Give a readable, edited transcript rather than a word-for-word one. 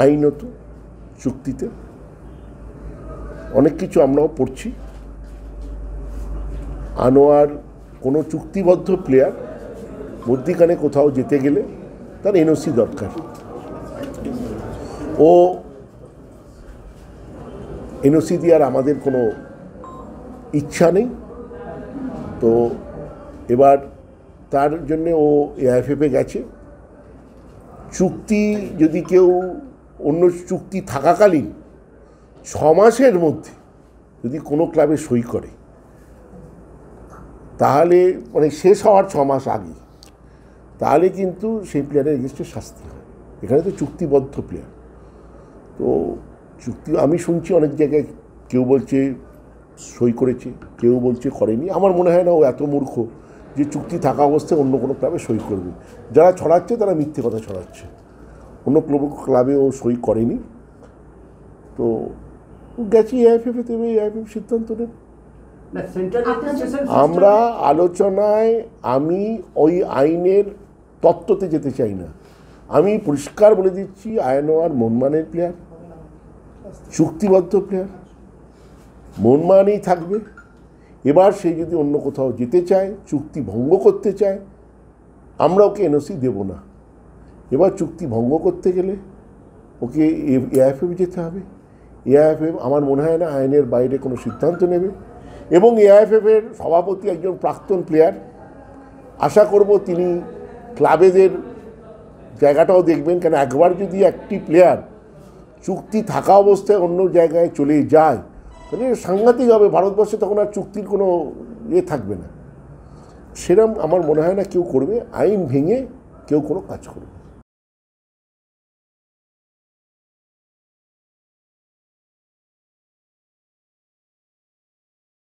আইনত চুক্তিতে অনেক কিছু আমরাও পড়ছি। আনোয়ার কোনো চুক্তিবদ্ধ প্লেয়ার মধ্যিখানে কোথাও যেতে গেলে তার এনওসি দরকার। ও এনওসি দেওয়ার আমাদের কোনো ইচ্ছা নেই। তো এবার তার জন্যে ও এআইএফএফে গেছে। চুক্তি যদি কেউ অন্য চুক্তি থাকাকালীন 6 মাসের মধ্যে যদি কোনো ক্লাবে সই করে, তাহলে মানে শেষ হওয়ার 6 মাস আগে, তাহলে কিন্তু সেই প্লেয়ারের এগেনস্টে শাস্তি হয়। এখানে তো চুক্তিবদ্ধ প্লেয়ার। তো চুক্তি আমি শুনছি অনেক জায়গায় কেউ বলছে সই করেছে, কেউ বলছে করেনি। আমার মনে হয় না ও এত মূর্খ যে চুক্তি থাকা অবস্থায় অন্য কোনো ক্লাবে সই করবে। যারা ছড়াচ্ছে তারা মিথ্যে কথা ছড়াচ্ছে। অন্য ক্লাবে ও সই করেনি। তো গেছি এআইএফএফে, তবে এআইএফএফ সিদ্ধান্ত নেবে। আমরা আলোচনায় আমি ওই আইনের তত্ত্বতে যেতে চাই না। আমি পরিষ্কার বলে দিচ্ছি, আনোয়ার মনমানের প্লেয়ার, চুক্তিবদ্ধ প্লেয়ার, মনমানেই থাকবে। এবার সে যদি অন্য কোথাও যেতে চায়, চুক্তি ভঙ্গ করতে চায়, আমরা ওকে এনওসি দেব না। এবার চুক্তি ভঙ্গ করতে গেলে ওকে এআইএফএফ যেতে হবে। এআইএফএফ আমার মনে হয় না আইনের বাইরে কোনো সিদ্ধান্ত নেবে। এবং এআইএফএফের সভাপতি একজন প্রাক্তন প্লেয়ার। আশা করব তিনি ক্লাবেদের জায়গাটাও দেখবেন, কেন একবার যদি একটি প্লেয়ার চুক্তি থাকা অবস্থায় অন্য জায়গায় চলে যায়, তাহলে সাংঘাতিক হবে। ভারতবর্ষে তখন আর চুক্তির কোনো থাকবে না। সেরকম আমার মনে হয় না কেউ করবে। আইন ভেঙে কেউ কোনো কাজ করবে।